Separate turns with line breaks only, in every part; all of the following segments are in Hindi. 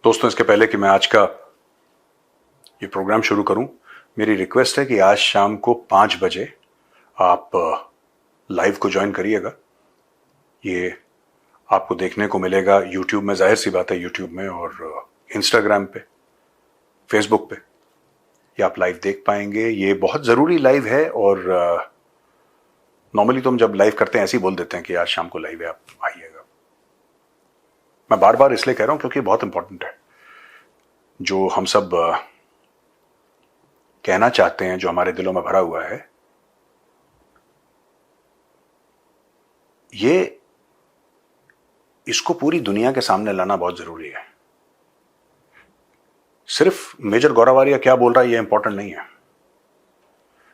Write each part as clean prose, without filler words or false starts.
दोस्तों, इसके पहले कि मैं आज का ये प्रोग्राम शुरू करूं, मेरी रिक्वेस्ट है कि आज शाम को 5 बजे आप लाइव को ज्वाइन करिएगा। ये आपको देखने को मिलेगा यूट्यूब में, जाहिर सी बात है यूट्यूब में, और इंस्टाग्राम पे, फेसबुक पे ये आप लाइव देख पाएंगे। ये बहुत ज़रूरी लाइव है और नॉर्मली तो हम जब लाइव करते हैं ऐसे ही बोल देते हैं कि आज शाम को लाइव है, आप आइएगा। मैं बार बार इसलिए कह रहा हूं क्योंकि बहुत इंपॉर्टेंट है। जो हम सब कहना चाहते हैं, जो हमारे दिलों में भरा हुआ है, ये इसको पूरी दुनिया के सामने लाना बहुत जरूरी है। सिर्फ मेजर गौरवारिया क्या बोल रहा है ये इंपॉर्टेंट नहीं है।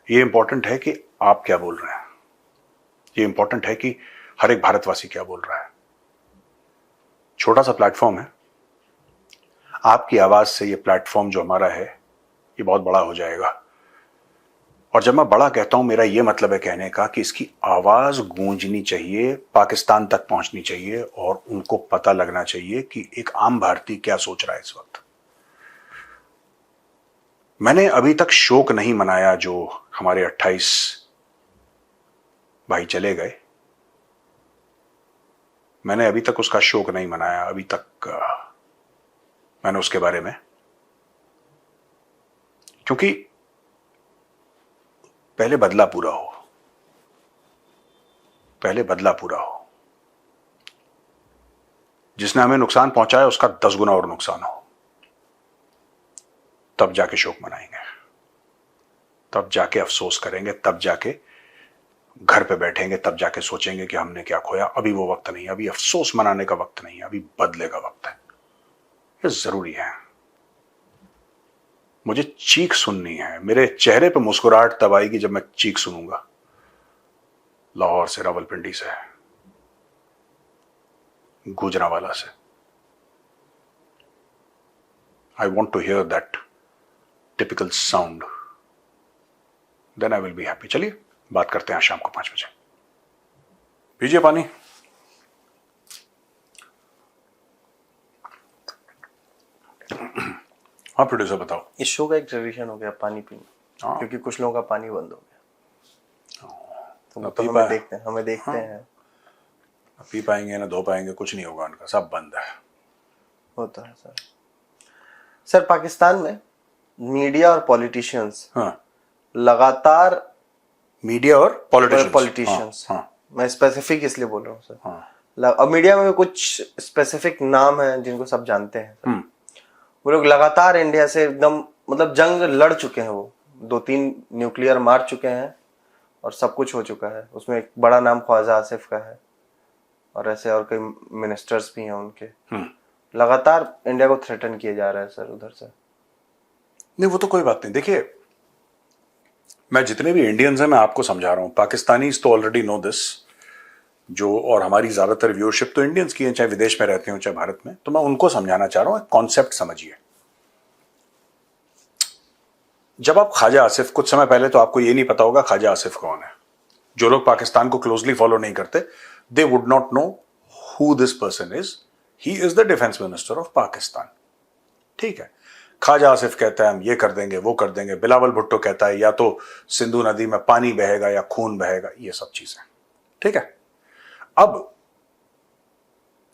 ये इंपॉर्टेंट है कि आप क्या बोल रहे हैं। ये इंपॉर्टेंट है कि हर एक भारतवासी क्या बोल रहा है। छोटा सा प्लेटफॉर्म है, आपकी आवाज से ये प्लेटफॉर्म जो हमारा है ये बहुत बड़ा हो जाएगा। और जब मैं बड़ा कहता हूं, मेरा ये मतलब है कहने का कि इसकी आवाज गूंजनी चाहिए, पाकिस्तान तक पहुंचनी चाहिए और उनको पता लगना चाहिए कि एक आम भारतीय क्या सोच रहा है इस वक्त। मैंने अभी तक शोक नहीं मनाया जो हमारे 28 भाई चले गए। मैंने अभी तक उसका शोक नहीं मनाया। अभी तक मैंने उसके बारे में, क्योंकि पहले बदला पूरा हो, पहले बदला पूरा हो। जिसने हमें नुकसान पहुंचाया उसका 10 गुना और नुकसान हो, तब जाके शोक मनाएंगे, तब जाके अफसोस करेंगे, तब जाके घर पे बैठेंगे, तब जाके सोचेंगे कि हमने क्या खोया। अभी वो वक्त नहीं है, अभी अफसोस मनाने का वक्त नहीं है, अभी बदले का वक्त है। ये जरूरी है। मुझे चीख सुननी है। मेरे चेहरे पे मुस्कुराहट तब आएगी जब मैं चीख सुनूंगा, लाहौर से, रावलपिंडी से, गुजरांवाला से। I want to hear that typical sound, then I will be happy. चलिए बात करते हैं शाम को 5 बजे। पीजिए पानी। हाँ प्रोड्यूसर बताओ।
इस शो का एक ट्रेडिशन हो गया पानी पीना।
हाँ।
क्योंकि कुछ लोगों का पानी बंद हो गया, तो हमें देखते
हाँ।
हैं।
पी पाएंगे ना धो पाएंगे, कुछ नहीं होगा उनका, सब बंद है।
होता है सर पाकिस्तान में मीडिया और पॉलिटिशियंस लगातार,
मीडिया और
पॉलिटिशियंस,
हाँ।
मैं स्पेसिफिक इसलिए बोल रहा हूँ सर।
हाँ।
अब मीडिया में भी कुछ स्पेसिफिक नाम हैं जिनको सब जानते हैं। वो लोग लगातार इंडिया से एकदम मतलब जंग लड़ चुके हैं। वो 2-3 न्यूक्लियर मार चुके हैं और सब कुछ हो चुका है। उसमें एक बड़ा नाम ख्वाजा आसिफ का है और ऐसे और कई मिनिस्टर्स भी हैं उनके। लगातार इंडिया को थ्रेटन किए जा रहा है सर उधर से।
नहीं, वो तो कोई बात नहीं। देखिए, मैं जितने भी इंडियंस हैं मैं आपको समझा रहा हूं, पाकिस्तानीज तो ऑलरेडी नो दिस, जो, और हमारी ज्यादातर व्यूअरशिप तो इंडियंस की है, चाहे विदेश में रहते हो चाहे भारत में। तो मैं उनको समझाना चाह रहा हूं, एक कॉन्सेप्ट समझिए। जब आप ख्वाजा आसिफ, कुछ समय पहले तो आपको ये नहीं पता होगा ख्वाजा आसिफ कौन है। जो लोग पाकिस्तान को क्लोजली फॉलो नहीं करते, they would not know who this person is. He is the defence minister of Pakistan. ठीक है, ख्वाजा आसिफ कहता है हम ये कर देंगे वो कर देंगे। बिलावल भुट्टो कहता है या तो सिंधु नदी में पानी बहेगा या खून बहेगा। ये सब चीजें ठीक है। अब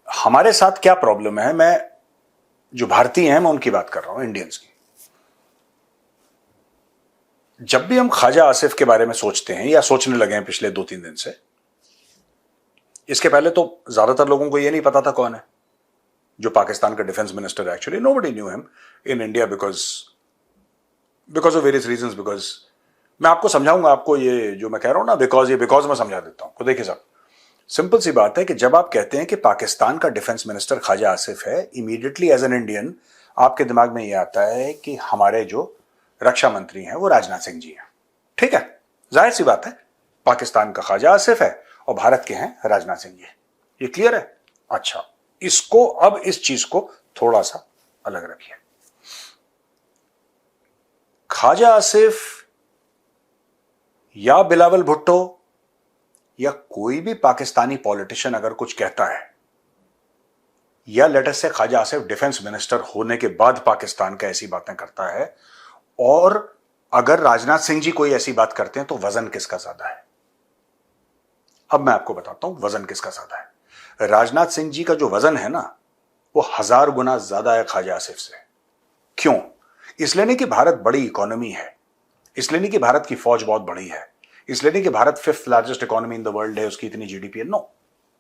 हमारे साथ क्या प्रॉब्लम है, मैं जो भारतीय हैं मैं उनकी बात कर रहा हूं, इंडियंस की। जब भी हम ख्वाजा आसिफ के बारे में सोचते हैं या सोचने लगे हैं पिछले 2-3 दिन से, इसके पहले तो ज्यादातर लोगों को यह नहीं पता था कौन है जो पाकिस्तान का डिफेंस मिनिस्टर है। Actually nobody knew him in India because of various reasons. Because मैं आपको समझाऊंगा, आपको ये जो मैं कह रहा हूं ना, बिकॉज मैं समझा देता हूं। तो देखिए साहब, सिंपल सी बात है कि जब आप कहते हैं कि पाकिस्तान का डिफेंस मिनिस्टर ख्वाजा आसिफ है, इमीडिएटली एज एन इंडियन आपके दिमाग में यह आता है कि हमारे जो रक्षा मंत्री हैं वो राजनाथ सिंह जी हैं। ठीक है, जाहिर सी बात है, पाकिस्तान का ख्वाजा आसिफ है और भारत के हैं राजनाथ सिंह जी। ये क्लियर है। अच्छा, इसको, अब इस चीज को थोड़ा सा अलग रखिए। ख्वाजा आसिफ या बिलावल भुट्टो या कोई भी पाकिस्तानी पॉलिटिशियन अगर कुछ कहता है, या लेटर से ख्वाजा आसिफ डिफेंस मिनिस्टर होने के बाद पाकिस्तान का ऐसी बातें करता है, और अगर राजनाथ सिंह जी कोई ऐसी बात करते हैं तो वजन किसका ज्यादा है? अब मैं आपको बताता हूं वजन किसका ज्यादा है। राजनाथ सिंह जी का जो वजन है ना, वो 1000 गुना ज्यादा है ख्वाजा आसिफ से। क्यों? इसलिए नहीं कि भारत बड़ी इकोनॉमी है, इसलिए नहीं कि भारत की फौज बहुत बड़ी है, इसलिए नहीं कि Bharat 5th largest economy in the world है, उसकी इतनी जीडीपी है। नो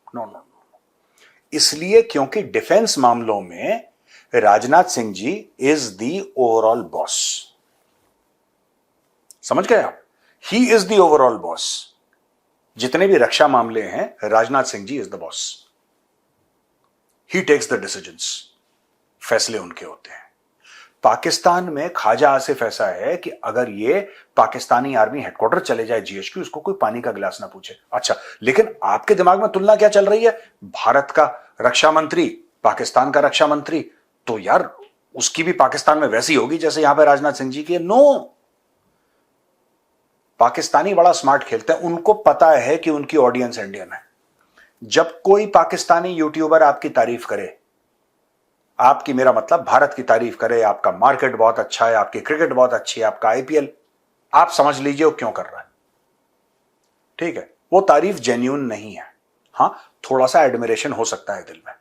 नो नो, इसलिए क्योंकि डिफेंस मामलों में Rajnath Singh ji is the overall boss. समझ गए आप? He is the overall boss. जितने भी रक्षा मामले हैं, Rajnath Singh ji is the boss. He takes the decisions, फैसले उनके होते हैं। पाकिस्तान में ख्वाजा आसिफ ऐसा है कि अगर ये पाकिस्तानी आर्मी हेडक्वार्टर चले जाए जीएचक्यू, उसको कोई पानी का गिलास ना पूछे। अच्छा, लेकिन आपके दिमाग में तुलना क्या चल रही है? भारत का रक्षा मंत्री, पाकिस्तान का रक्षा मंत्री, तो यार उसकी भी पाकिस्तान में वैसी होगी जैसे यहां पे राजनाथ सिंह जी की है। नो, पाकिस्तानी बड़ा स्मार्ट खेलते हैं, उनको पता है कि उनकी ऑडियंस इंडियन है। जब कोई पाकिस्तानी यूट्यूबर आपकी तारीफ करे, आपकी, मेरा मतलब भारत की तारीफ करे, आपका मार्केट बहुत अच्छा है, आपकी क्रिकेट बहुत अच्छी है, आपका आईपीएल, आप समझ लीजिए वो क्यों कर रहा है। ठीक है, वो तारीफ जेन्युइन नहीं है। हां, थोड़ा सा एडमिरेशन हो सकता है दिल में,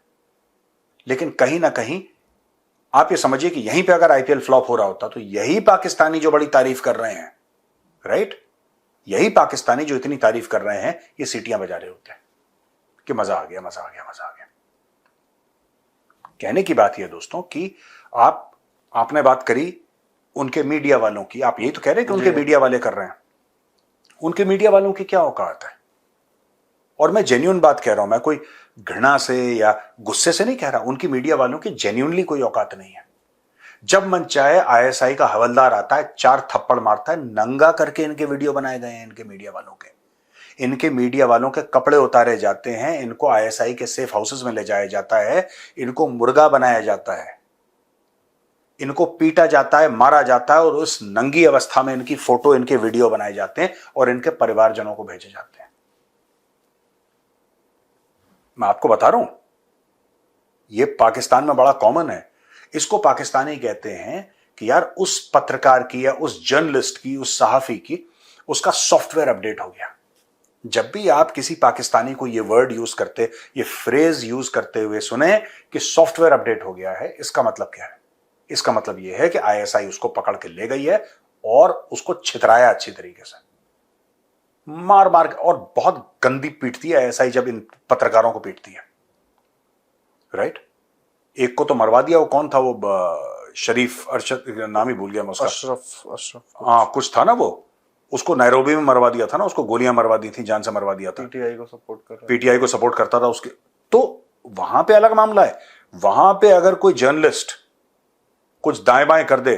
लेकिन कहीं ना कहीं आप ये समझिए कि यहीं पे अगर आईपीएल फ्लॉप हो रहा होता तो यही पाकिस्तानी जो बड़ी तारीफ कर रहे हैं, राइट, यही पाकिस्तानी जो इतनी तारीफ कर रहे हैं, ये सीटियां बजा रहे होते हैं कि मजा आ गया, मजा आ गया, मजा आ गया। कहने की बात यह दोस्तों कि आपने बात करी उनके मीडिया वालों की, आप यही तो कह रहे हैं कि उनके मीडिया वाले कर रहे हैं। उनके मीडिया वालों की क्या औकात है? और मैं जेन्युइन बात कह रहा हूं, मैं कोई घृणा से या गुस्से से नहीं कह रहा, उनकी मीडिया वालों की जेन्युइनली कोई औकात नहीं है। जब मन चाहे आईएसआई का हवलदार आता है, 4 थप्पड़ मारता है, नंगा करके इनके वीडियो बनाए गए हैं इनके मीडिया वालों के। इनके मीडिया वालों के कपड़े उतारे जाते हैं, इनको आईएसआई के सेफ हाउसेस में ले जाया जाता है, इनको मुर्गा बनाया जाता है, इनको पीटा जाता है, मारा जाता है, और उस नंगी अवस्था में इनकी फोटो, इनके वीडियो बनाए जाते हैं और इनके परिवारजनों को भेजे जाते हैं। मैं आपको बता रहा हूं, यह पाकिस्तान में बड़ा कॉमन है। इसको पाकिस्तानी कहते हैं कि यार उस पत्रकार की या उस जर्नलिस्ट की, उस सहाफी की, उसका सॉफ्टवेयर अपडेट हो गया। जब भी आप किसी पाकिस्तानी को ये वर्ड यूज करते, ये फ्रेज यूज करते हुए सुने कि सॉफ्टवेयर अपडेट हो गया है, इसका मतलब क्या है? इसका मतलब यह है कि आईएसआई उसको पकड़ के ले गई है और उसको छितराया अच्छी तरीके से, मार मार के, और बहुत गंदी पीटती है आईएसआई जब इन पत्रकारों को पीटती है, राइट। एक को तो मरवा दिया, वो कौन था वो शरीफ, अरशद, नाम ही भूल गया मैं उसका,
अशरफ,
हाँ कुछ था ना, वो उसको नैरोबी में मरवा दिया था ना, उसको गोलियां मरवा दी थी, जान से मरवा दिया था। पीटीआई को सपोर्ट करता था उसके। तो वहां पे अलग मामला है। वहां पे अगर कोई जर्नलिस्ट कुछ दाएं बाएं कर दे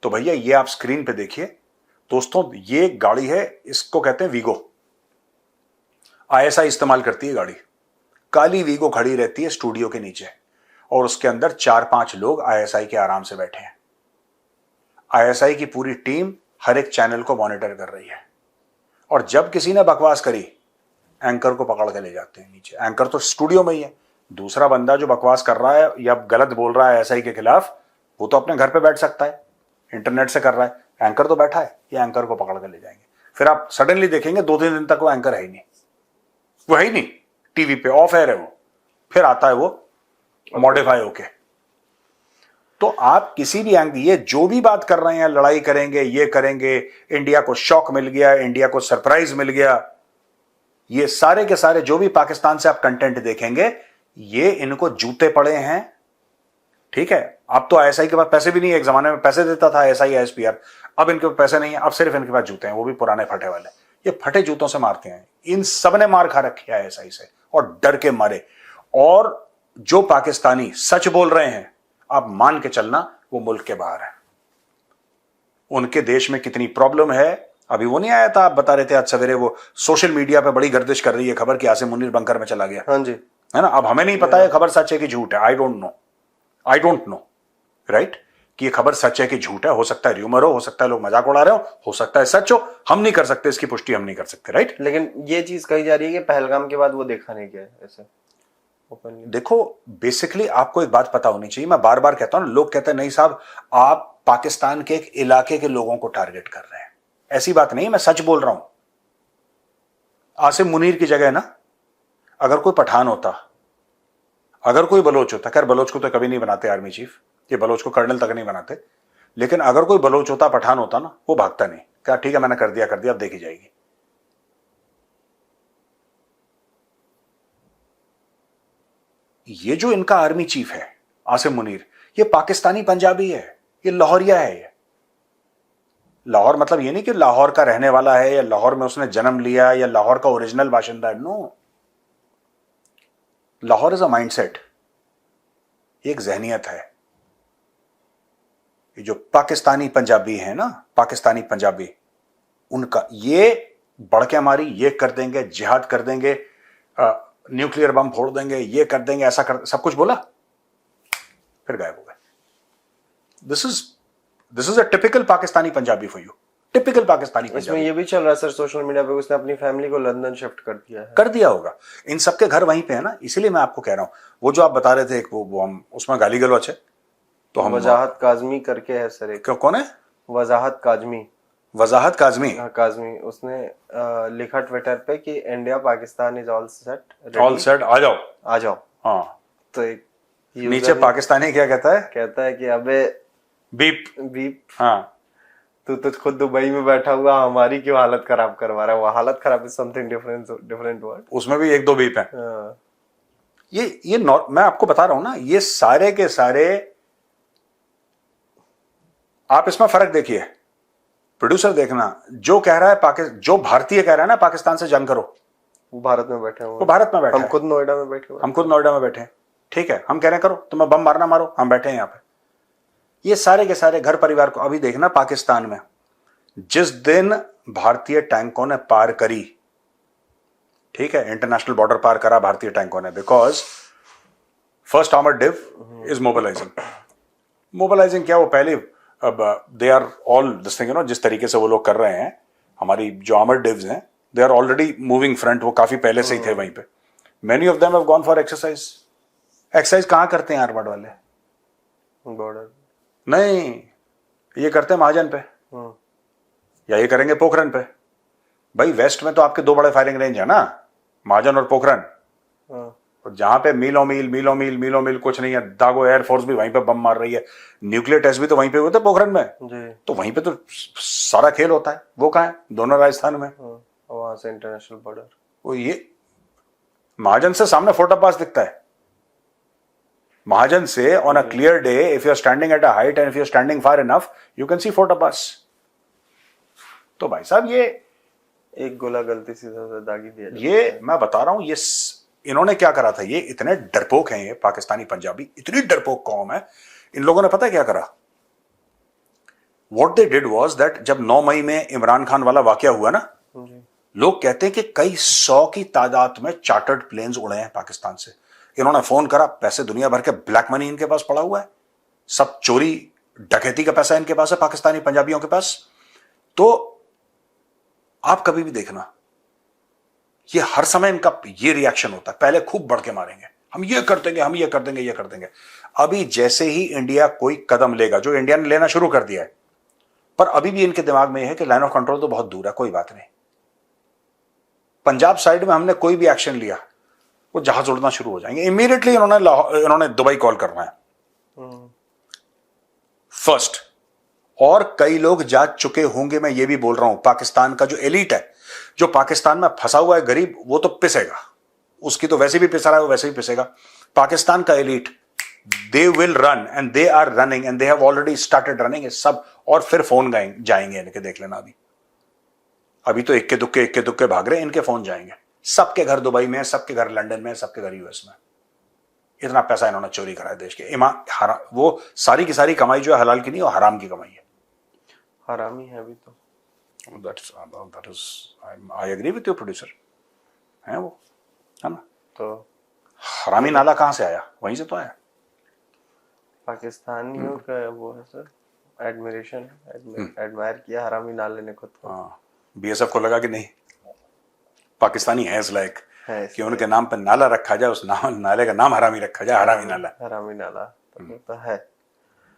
तो भैया ये आप स्क्रीन पे देखिए दोस्तों, ये गाड़ी है, इसको कहते हैं वीगो। आईएसआई इस्तेमाल करती है गाड़ी, काली वीगो खड़ी रहती है स्टूडियो के नीचे, और उसके अंदर 4-5 लोग आईएसआई के आराम से बैठे हैं। आईएसआई की पूरी टीम हर एक चैनल को मॉनिटर कर रही है, और जब किसी ने बकवास करी, एंकर को पकड़ के ले जाते हैं नीचे। एंकर तो स्टूडियो में ही है, दूसरा बंदा जो बकवास कर रहा है या गलत बोल रहा है आईएसआई के खिलाफ, वो तो अपने घर पे बैठ सकता है, इंटरनेट से कर रहा है, एंकर तो बैठा है, ये एंकर को पकड़ के ले जाएंगे। फिर आप सडनली देखेंगे 2-3 दिन तक वो एंकर है ही नहीं, वो है ही नहीं, टीवी पे ऑफ एयर है वो, फिर आता है वो मॉडिफाई होके। तो आप किसी भी एंगल, ये जो भी बात कर रहे हैं, लड़ाई करेंगे, ये करेंगे, इंडिया को शॉक मिल गया, इंडिया को सरप्राइज मिल गया, ये सारे के सारे जो भी पाकिस्तान से आप कंटेंट देखेंगे, ये इनको जूते पड़े हैं। ठीक है, अब तो आईएसआई के पास पैसे भी नहीं है, एक जमाने में पैसे देता था आईएसआई, आईएसपीआर, अब इनके पास पैसे नहीं है, अब सिर्फ इनके पास जूते हैं, वो भी पुराने फटे वाले। ये फटे जूतों से मारते हैं, इन सब ने मार खा रखी है आईएसआई से, और डर के मारे। और जो पाकिस्तानी सच बोल रहे हैं, आप मान के चलना वो मुल्क के बाहर है। उनके देश में कितनी प्रॉब्लम है, अभी वो नहीं आया था, आप बता रहे थे आज सवेरे, वो सोशल मीडिया पे बड़ी गर्दिश कर रही है खबर कि आसिम मुनीर बंकर में चला गया।
हाँ जी,
है ना। अब हमें नहीं पता है खबर सच है कि झूठ है, आई डोंट नो, राइट, कि ये खबर सच है कि झूठ है। हो सकता है र्यूमर हो सकता है लोग मजाक उड़ा रहे हो सकता है सच हो, हम नहीं कर सकते, इसकी पुष्टि हम नहीं कर सकते, राइट।
लेकिन ये चीज कही जा रही है कि पहलगाम के बाद वो देखा नहीं गया ऐसे। ओपनली।
देखो, बेसिकली आपको एक बात पता होनी चाहिए, मैं बार बार कहता हूं, लोग कहते हैं नहीं साहब आप पाकिस्तान के एक इलाके के लोगों को टारगेट कर रहे हैं। ऐसी बात नहीं, मैं सच बोल रहा हूं। आसिम मुनीर की जगह ना अगर कोई पठान होता, अगर कोई बलोच होता, खैर बलोच को तो कभी नहीं बनाते आर्मी चीफ, ये बलोच को कर्नल तक नहीं बनाते, लेकिन अगर कोई बलोच होता, पठान होता ना, वो भागता नहीं, क्या ठीक है मैंने कर दिया अब देखी जाएगी। ये जो इनका आर्मी चीफ है आसिम मुनीर, ये पाकिस्तानी पंजाबी है, ये लाहौरिया है। ये लाहौर मतलब ये नहीं कि लाहौर का रहने वाला है या लाहौर में उसने जन्म लिया या लाहौर का ओरिजिनल बाशिंदा है, no. Lahore is a mindset, एक जहनियत है। ये जो पाकिस्तानी पंजाबी है ना, पाकिस्तानी पंजाबी, उनका ये बढ़ के हमारी ये कर देंगे, जिहाद कर देंगे, न्यूक्लियर बम फोड़ देंगे, ये कर देंगे, ऐसा कर, सब कुछ बोला, फिर गायब हो गए। This is a typical Pakistani Punjabi for you, typical Pakistani
इसमें
पंजाबी।
ये भी चल रहा है सर सोशल मीडिया पे, उसने अपनी फैमिली को लंदन शिफ्ट कर दिया है।
कर दिया होगा, इन सबके घर वहीं पे है ना, इसीलिए मैं आपको कह रहा हूं। वो जो आप बता रहे थे, वो हम उसमें गाली गलौच है, तो हम
वजाहत काजमी करके है सर एक।
कौन है?
वजाहत काजमी।
वजाहत काजमी।
हाँ काजमी, उसने लिखा ट्विटर पे कि India Pakistan is all set,
all set, आ जाओ
आ जाओ।
हाँ,
तो एक
नीचे पाकिस्तानी क्या कहता है?
कहता है कि अबे
बीप
बीप,
हाँ,
तू तो खुद दुबई में बैठा हुआ हमारी क्यों हालत खराब करवा रहा है। वो हालत खराब इज समथिंग डिफरेंट वर्ड,
उसमें भी एक दो बीप है।
हाँ।
ये मैं आपको बता रहा हूं ना, ये सारे के सारे, आप इसमें फर्क देखिए, प्रोड्यूसर देखना, जो कह रहा है जो भारतीय कह रहा है ना पाकिस्तान से जंग करो,
वो भारत में बैठे हुए,
वो भारत में बैठा
हम
है।
खुद नोएडा में बैठे हुए,
हम खुद नोएडा में बैठे हैं, ठीक है, हम कह रहे हैं करो, तुम्हें बम मारना मारो, हम बैठे हैं यहां पे। ये सारे के सारे घर परिवार को अभी देखना, पाकिस्तान में जिस दिन भारतीय टैंकों ने पार करी, ठीक है, इंटरनेशनल बॉर्डर पार करा भारतीय टैंकों ने, because first armoured div is mobilising क्या, वो पहले, अब they are all this thing, जिस तरीके से वो लोग कर रहे हैं, हमारी जो आर्मर्ड डिव्स हैं, they are already moving front, वो काफी पहले से ही थे वहीं पे। Many of them have gone for exercise कहां करते हैं आर्मर्ड वाले?
बॉर्डर
नहीं, ये करते हैं महाजन पे, या ये करेंगे पोखरन पे। भाई वेस्ट में तो आपके दो बड़े फायरिंग रेंज है ना, महाजन और पोखरन, और जहां पे मीलों मील कुछ नहीं है। दागो एयरफोर्स भी वहीं पे बम मार रही है, न्यूक्लियर टेस्ट भी तो वहीं पे होते पोखरन में
जी।
तो वहीं पे तो सारा खेल होता है। वो कहां है? दोनों राजस्थान में।
वहां से इंटरनेशनल बॉर्डर,
वो ये महाजन से सामने फोर्टा पास दिखता है। महाजन से on a clear day, if you are standing at a height and if you are standing far enough, you can see फोर्टा पास। तो भाई साहब ये
एक गोला गलती से दागी दिया,
ये मैं बता रहा हूं, ये इन्होंने क्या करा था, ये इतने डरपोक हैं, ये पाकिस्तानी पंजाबी इतनी डरपोक कौम है, इन लोगों ने पता है क्या करा? What they did was that, जब 9 मई में इमरान खान वाला वाकया हुआ ना, लोग कहते हैं कि कई 100 की तादाद में चार्टर्ड प्लेन्स उड़े हैं पाकिस्तान से। इन्होंने फोन करा, पैसे दुनिया भर के ब्लैक मनी इनके पास पड़ा हुआ है, सब चोरी डकैती का पैसा इनके पास है, पाकिस्तानी पंजाबियों के पास। तो आप कभी भी देखना, ये हर समय इनका ये रिएक्शन होता है, पहले खूब बढ़ के मारेंगे, हम ये कर देंगे, हम ये कर देंगे, ये कर देंगे। अभी जैसे ही इंडिया कोई कदम लेगा, जो इंडिया ने लेना शुरू कर दिया है, पर अभी भी इनके दिमाग में यह है कि लाइन ऑफ कंट्रोल तो बहुत दूर है, कोई बात नहीं। पंजाब साइड में हमने कोई भी एक्शन लिया, वो जहाज उड़ना शुरू हो जाएंगे इमीडिएटली। इन्होंने दुबई कॉल करना है फर्स्ट, और कई लोग जा चुके होंगे, मैं ये भी बोल रहा हूं। पाकिस्तान का जो एलिट है, जो पाकिस्तान में फंसा हुआ है गरीब, वो तो पिसेगा, उसकी तो वैसे भी पिसा रहा है, वो वैसे भी पिसेगा। पाकिस्तान का elite, they will run and they are running and they have already started running सब, और फिर फोन जाएंगे इनके, देख लेना। अभी तो इक्के दुक्के भाग रहे हैं, इनके फोन जाएंगे। सबके घर दुबई में, सबके घर लंदन में, सबके घर यूएस में। इतना पैसा इन्होंने चोरी करा है देश के। वो सारी की सारी कमाई जो है हलाल की नहीं, वो हराम की कमाई है,
हरामी है अभी तो।
that is I agree with you producer, है वो, है ना?
तो
हरामी नाला कहां से आया? वहीं से तो आया।
पाकिस्तानियों का वो है सर, एडमिरेशन, एडमायर किया हरामी नाले ने खुद को।
हाँ, बीएसएफ को लगा कि नहीं पाकिस्तानी है इज लाइक
है
कि उनके नाम पर नाला रखा जाए, उस नाले का नाम हरामी रखा जाए, हरामी नाला।
हरामी नाला तो है।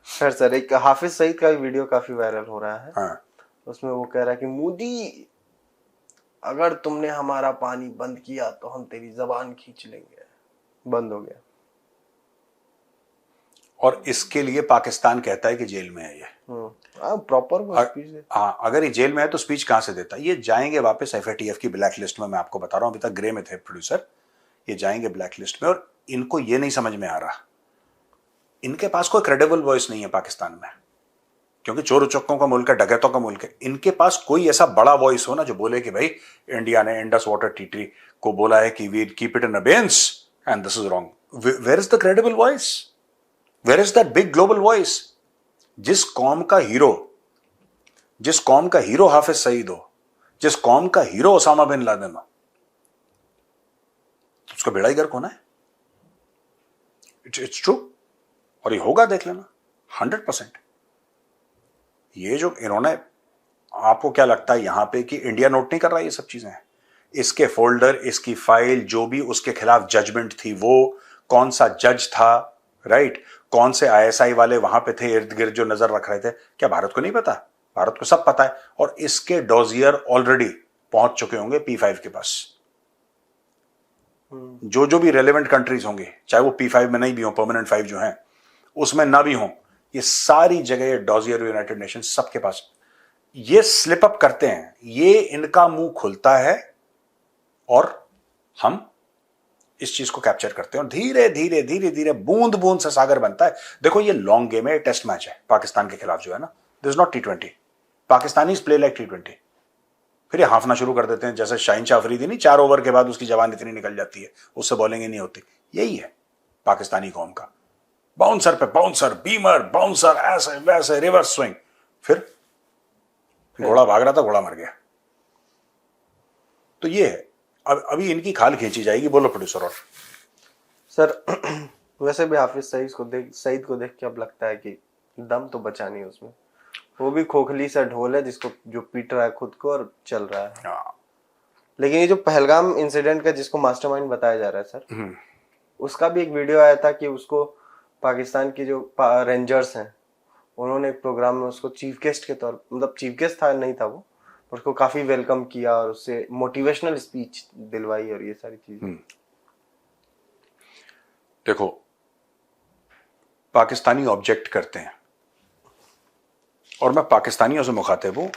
खैर सर, एक हाफिज सईद का भी वीडियो काफी वायरल हो रहा है।
हाँ।
उसमें वो कह रहा है कि मोदी, अगर तुमने हमारा पानी बंद किया तो हम तेरी जबान खींच लेंगे। बंद हो गया।
और इसके लिए पाकिस्तान कहता है कि जेल में है ये।
प्रॉपर वो स्पीच दे।
हाँ, अगर ये जेल में है तो स्पीच कहां से देता? ये जाएंगे वापस FATF की ब्लैक लिस्ट में। मैं आपको बता रहा हूं, अभी तक ग्रे में थे प्रोड्यूसर, ये जाएंगे ब्लैक लिस्ट में। और इनको ये नहीं समझ में आ रहा, इनके पास कोई क्रेडिबल वॉइस नहीं है पाकिस्तान में, क्योंकि चोर उचक्कों का मुल्क है, डकैतों का मुल्क है। इनके पास कोई ऐसा बड़ा वॉइस हो ना जो बोले कि भाई इंडिया ने इंडस वाटर ट्रीटी को बोला है कि we keep it in abeyance and this is wrong. Where is the credible voice? Where is that big global voice? जिस कौम का हीरो हाफिज सईद हो, जिस कौम का हीरो ओसामा बिन लादेन हो, तो उसका बेड़ा ही गर्क होना है। इट्स ट्रू, और ये होगा, देख लेना 100%। ये जो इन्होंने, आपको क्या लगता है यहां पे कि इंडिया नोट नहीं कर रहा? ये सब चीजें हैं, इसके फोल्डर, इसकी फाइल, जो भी उसके खिलाफ जजमेंट थी, वो कौन सा जज था, राइट, कौन से ISI वाले वहां पे थे इर्द गिर्द जो नजर रख रहे थे, क्या भारत को नहीं पता? भारत को सब पता है। और इसके डॉजियर ऑलरेडी पहुंच चुके होंगे P5 के पास। जो भी रेलेवेंट कंट्रीज होंगे, चाहे वो P5 में नहीं भी हो, परमानेंट 5 जो हैं उसमें ना भी हो, ये सारी जगह डॉजियर, यूनाइटेड नेशन, सबके पास ये स्लिप अप करते हैं, ये इनका मुंह खुलता है और हम इस चीज को कैप्चर करते हैं। और धीरे धीरे धीरे धीरे बूंद बूंद से सागर बनता है। देखो ये लॉन्ग गेम है, टेस्ट मैच है पाकिस्तान के खिलाफ जो है ना, this is not T20। Pakistanis play like T20। फिर ये हाफना शुरू कर देते हैं, जैसे शाहीन शाह अफरीदी नहीं, 4 ओवर के बाद उसकी जवान इतनी निकल जाती है, उससे बॉलिंग ही नहीं होती। यही है पाकिस्तानी कौम का, बाउंसर पे बाउंसर, बीमर, बाउंसर, ऐसे वैसे, रिवर्स स्विंग। फिर घोड़ा भाग रहा था, घोड़ा मर गया। तो ये है, अभी इनकी खाल खींची जाएगी। बोलो प्रोड्यूसर। और
सर वैसे भी हाफिज सईद को देख के अब लगता है कि दम तो बचा नहीं उसमें। वो भी खोखली सा ढोल है जिसको जो पीट रहा है खुद को और चल रहा है। लेकिन ये जो पहलगाम इंसिडेंट का जिसको मास्टरमाइंड बताया जा रहा है सर, उसका भी एक वीडियो आया था कि उसको पाकिस्तान के जो रेंजर्स हैं उन्होंने एक प्रोग्राम में उसको चीफ गेस्ट के तौर, मतलब चीफ गेस्ट था नहीं था वो, उसको काफी वेलकम किया और उससे मोटिवेशनल स्पीच दिलवाई और ये सारी चीजें।
देखो, पाकिस्तानी ऑब्जेक्ट करते हैं और मैं पाकिस्तानियों से मुखातिब हूं।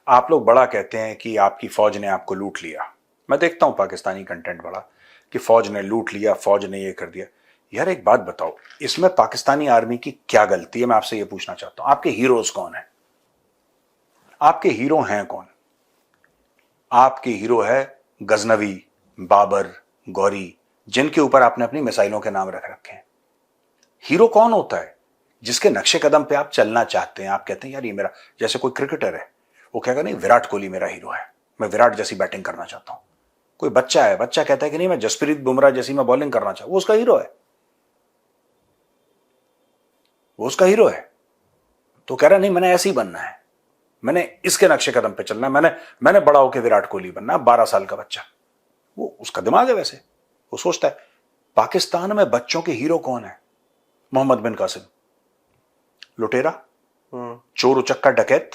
आप लोग बड़ा कहते हैं कि आपकी फौज ने आपको लूट लिया। मैं देखता हूं पाकिस्तानी कंटेंट बड़ा कि फौज ने लूट लिया, फौज ने ये कर दिया। यार एक बात बताओ, इसमें पाकिस्तानी आर्मी की क्या गलती है? मैं आपसे ये पूछना चाहता हूं। आपके हीरोज कौन है? आपके हीरो हैं कौन? आपके हीरो है गजनवी, बाबर, गौरी, जिनके ऊपर आपने अपनी मिसाइलों के नाम रख रखे हैं। हीरो कौन होता है? जिसके नक्शे कदम पे आप चलना चाहते हैं। आप कहते हैं यार ये मेरा, जैसे कोई क्रिकेटर है वो कहेगा नहीं विराट कोहली मेरा हीरो है, मैं विराट जैसी बैटिंग करना चाहता हूं। कोई बच्चा है, बच्चा कहता है कि नहीं मैं जसप्रीत बुमराह जैसी मैं बॉलिंग करना चाहता हूं, वो उसका हीरो है, वो उसका हीरो है। तो कह रहा नहीं मैंने ऐसे ही बनना है, मैंने इसके नक्शे कदम पे चलना है, मैंने बड़ा होकर विराट कोहली बनना। 12 साल का बच्चा, वो उसका दिमाग है वैसे, वो सोचता है। पाकिस्तान में बच्चों के हीरो कौन है? मोहम्मद बिन कासिम, लुटेरा, चोर उचक्का डकैत,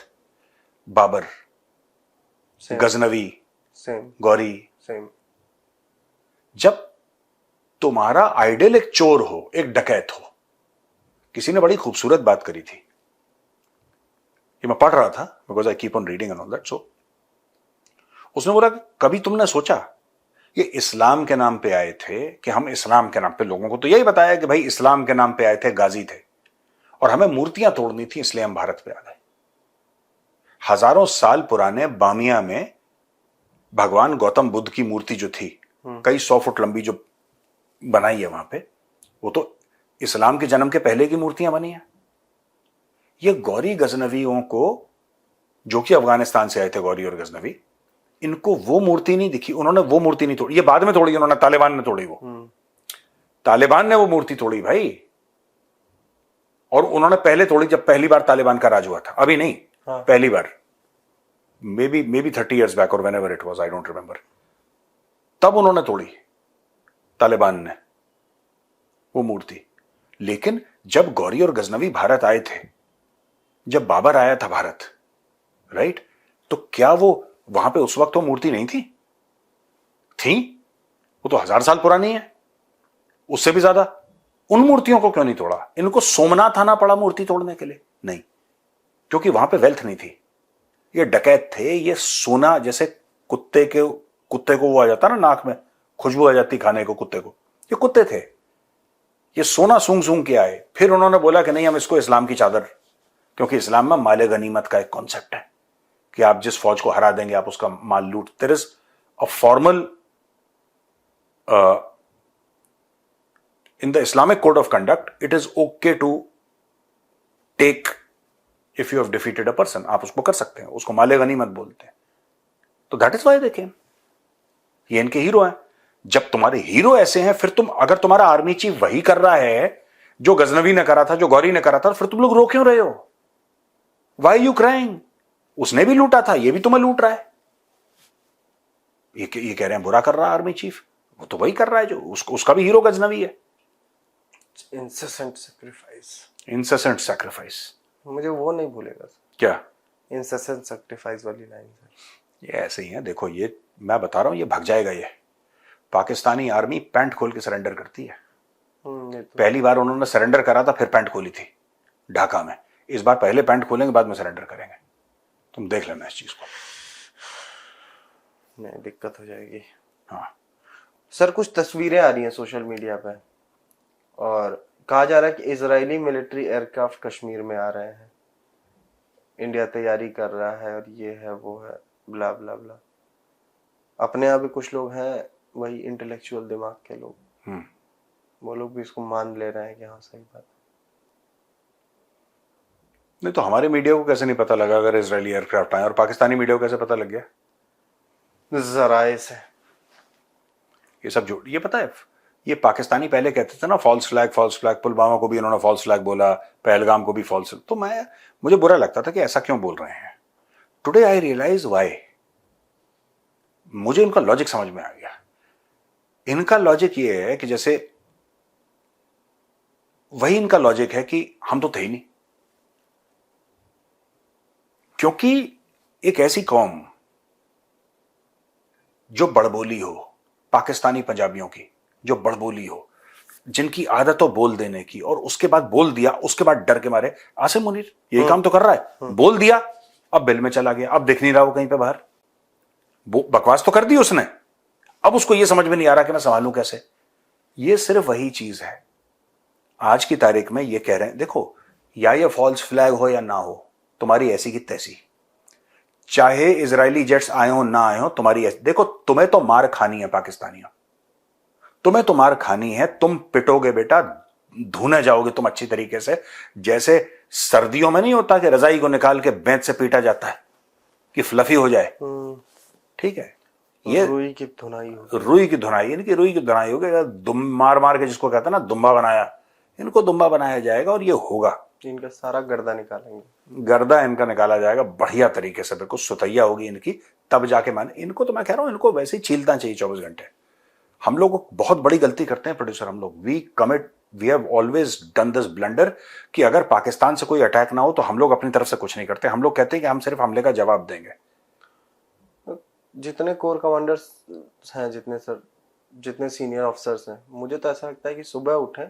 बाबर, गजनवी, गौरी। जब तुम्हारा आइडियल एक चोर हो, एक डकैत हो, किसी ने बड़ी खूबसूरत बात करी थी, ये मैं पढ़ रहा था because I keep on reading and all that. So उसने बोला कि कभी तुमने सोचा ये इस्लाम के नाम पे आए थे कि हम इस्लाम के नाम पे, लोगों को तो यही बताया कि भाई इस्लाम के नाम पे आए थे, गाजी थे और हमें मूर्तियां तोड़नी थी इसलिए हम भारत पे आ गए। हजारों साल पुराने बामिया में भगवान गौतम बुद्ध की मूर्ति जो थी, कई 100 फुट लंबी जो बनाई है वहां पे, वो तो इस्लाम के जन्म के पहले की मूर्तियां बनी है। ये गौरी गजनवियों को, जो कि अफगानिस्तान से आए थे गौरी और गजनवी, इनको वो मूर्ति नहीं दिखी, उन्होंने वो मूर्ति नहीं तोड़ी। ये बाद में तोड़ी उन्होंने, तालिबान ने तोड़ी, वो तालिबान ने वो मूर्ति तोड़ी भाई। और उन्होंने पहले तोड़ी जब पहली बार तालिबान का राज हुआ था, अभी नहीं, पहली बार, मे बी 30 years बैक और whenever it was, I don't remember. तब उन्होंने तोड़ी तालिबान ने वो मूर्ति। लेकिन जब गौरी और गजनवी भारत आए थे, जब बाबर आया था भारत, राइट, तो क्या वो वहां पे उस वक्त वो मूर्ति नहीं थी? थी। वो तो 1000 साल पुरानी है, उससे भी ज्यादा। उन मूर्तियों को क्यों नहीं तोड़ा? इनको सोमनाथ आना पड़ा मूर्ति तोड़ने के लिए? नहीं, क्योंकि वहां पे वेल्थ नहीं थी। ये डकैत थे, ये सोना, जैसे कुत्ते को वो आ जाता ना नाक में, खुशबू आ जाती खाने को कुत्ते को, ये कुत्ते थे। ये सोना सूंघ सूंघ के आए। फिर उन्होंने बोला कि नहीं, हम इसको इस्लाम की चादर, क्योंकि इस्लाम में माले गनीमत का एक कॉन्सेप्ट है कि आप जिस फौज को हरा देंगे आप उसका माल लूट। There is a formal in the Islamic code of conduct, it is okay to take if you have defeated a person. आप उसको कर सकते हैं, उसको माले गनीमत बोलते हैं। तो that is why they came। ये इनके हीरो हैं। जब तुम्हारे हीरो ऐसे हैं, फिर अगर तुम्हारा आर्मी चीफ वही कर रहा है जो गजनवी ने करा था, जो गौरी ने करा था, फिर तुम लोग रो क्यों रहे हो? Why are you crying? उसने भी लूटा था, ये भी तुम्हें लूट रहा है। ये कह रहे हैं बुरा कर रहा है आर्मी चीफ, वो तो वही कर रहा है जो उसका भी हीरो गजनवी है।
Incessant sacrifice.
इंसेसेंट सैक्रिफाइस,
मुझे वो नहीं भूलेगा
क्या?
इंसेसेंट सैक्रिफाइस वाली लाइन सर।
ये ऐसे ही है, देखो, ये मैं बता रहा हूं, ये भाग जाएगा। ये पाकिस्तानी आर्मी पैंट खोल के सरेंडर करती है।
तो
पहली बार उन्होंने सरेंडर करा था, फिर पैंट खोली थी ढाका में। इस बार पहले पैंट खोलेंगे, बाद में सरेंडर करेंगे। तुम देख लेना इस चीज को।
नहीं, दिक्कत हो जाएगी।
हाँ
सर, कुछ तस्वीरें आ रही हैं सोशल मीडिया पे और कहा जा रहा है कि इजरायली मिलिट्री एयरक्राफ्ट कश्मीर में आ रहे हैं, इंडिया तैयारी कर रहा है और ये है वो है, ब्ला ब्ला ब्ला। अपने यहाँ भी कुछ लोग हैं वही इंटेलेक्चुअल दिमाग के लोग, वो लोग भी इसको मान ले रहे हैं कि हाँ सही बात।
नहीं तो हमारे मीडिया को कैसे नहीं पता लगा अगर इजरायली एयरक्राफ्ट आए? और पाकिस्तानी मीडिया को कैसे पता लग गया?
जराए से
ये सब झूठ। ये पता है, ये पाकिस्तानी पहले कहते थे ना false flag, false flag. Pulwama को भी इन्होंने फॉल्स फ्लैग बोला, पहलगाम को भी फॉल्स। तो मुझे बुरा लगता था कि ऐसा क्यों बोल रहे हैं। Today I realise why. मुझे इनका लॉजिक समझ में आ गया। इनका लॉजिक ये है कि जैसे वही इनका लॉजिक है कि हम तो थे ही नहीं। क्योंकि एक ऐसी कौम जो बड़बोली हो, पाकिस्तानी पंजाबियों की जो बड़बोली हो, जिनकी आदत हो बोल देने की, और उसके बाद बोल दिया, उसके बाद डर के मारे। आसिम मुनीर यही काम तो कर रहा है, बोल दिया, अब बिल में चला गया, अब दिख नहीं रहा वो कहीं पे बाहर। बकवास तो कर दी उसने, अब उसको ये समझ में नहीं आ रहा कि मैं संभालूं कैसे। ये सिर्फ वही चीज है। आज की तारीख में ये कह रहे हैं, देखो, या ये फॉल्स फ्लैग हो या ना हो, तुम्हारी ऐसी की तैसी। चाहे इजरायली जेट्स आए हो ना आए हो, तुम्हारी ऐसी। देखो, तुम्हें तो मार खानी है पाकिस्तानियों, तुम्हें तो मार खानी है। तुम पिटोगे बेटा, धुने जाओगे तुम अच्छी तरीके से। जैसे सर्दियों में नहीं होता कि रजाई को निकाल के बेंच से पीटा जाता है कि फ्लफी हो जाए, ठीक है? ये
रुई की धुनाई हो,
रुई की धुनाई, इनकी रुई की धुनाई होगी। मार मार के, जिसको कहता है ना दुम्बा बनाया, इनको दुम्बा बनाया जाएगा और ये होगा।
इनका सारा गर्दा निकालेंगे,
गर्दा इनका निकाला जाएगा बढ़िया तरीके से, बिल्कुल सुतैया होगी इनकी, तब जाके माने। इनको तो मैं कह रहा हूं, इनको वैसे ही छीलना चाहिए 24 घंटे। हम लोग बहुत बड़ी गलती करते हैं प्रोड्यूसर, हम लोग। We have always done this blunder कि अगर पाकिस्तान से कोई अटैक ना हो तो हम लोग अपनी तरफ से कुछ नहीं करते। हम लोग कहते हैं कि हम सिर्फ हमले का जवाब देंगे।
जितने कोर कमांडर्स हैं, जितने सीनियर ऑफिसर्स हैं, मुझे तो ऐसा लगता है कि सुबह उठें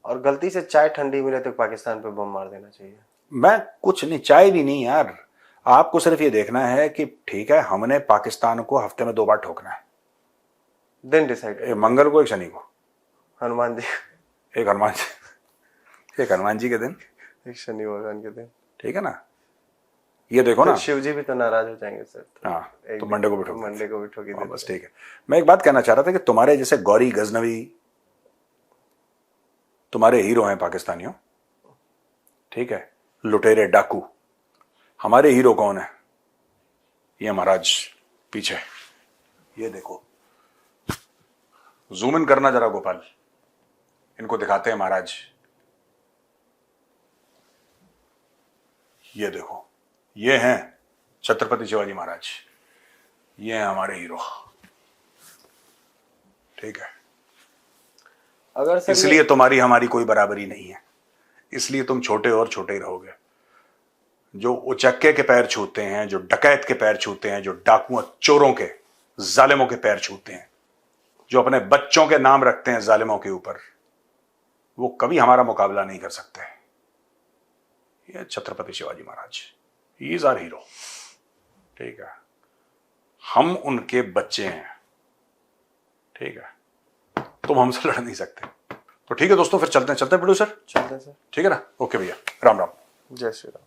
और गलती से चाय ठंडी मिले तो पाकिस्तान पे बम मार देना चाहिए।
मैं कुछ नहीं, चाय भी नहीं यार। आपको सिर्फ ये देखना है कि ठीक है, हमने पाकिस्तान को हफ्ते में 2 बार ठोकना है।
दिन डिसाइड,
एक मंगल को, एक शनि को।
हनुमान जी,
एक हनुमान जी के दिन,
एक शनि भगवान के दिन,
ठीक है ना? ये देखो ना,
शिव जी भी तो नाराज हो जाएंगे सर।
हाँ, तो मंडे को भी ठोक,
मंडे को भी ठोकी देते।
बस ठीक है। मैं एक बात कहना चाह रहा था कि तुम्हारे जैसे गौरी गजनवी तुम्हारे हीरो हैं पाकिस्तानियों, ठीक है, लुटेरे डाकू। हमारे हीरो कौन है? ये महाराज पीछे, ये देखो, जूम इन करना जरा गोपाल, इनको दिखाते हैं महाराज। ये देखो, ये हैं छत्रपति शिवाजी महाराज, ये हैं हमारे हीरो। ठीक है,
अगर सर
इसलिए तुम्हारी हमारी कोई बराबरी नहीं है, इसलिए तुम छोटे और छोटे ही रहोगे। जो उचक्के के पैर छूते हैं, जो डकैत के पैर छूते हैं, जो डाकुओं चोरों के जालिमों के पैर छूते हैं, जो अपने बच्चों के नाम रखते हैं जालिमों के ऊपर, वो कभी हमारा मुकाबला नहीं कर सकते। ये Chhatrapati Shivaji Maharaj, he is our hero. ठीक है, हम उनके बच्चे हैं। ठीक है, तुम हमसे लड़ नहीं सकते। तो ठीक है दोस्तों, फिर चलते हैं प्रोड्यूसर।
चलते हैं सर।
ठीक है ना, ओके भैया, राम राम।
जय श्री राम।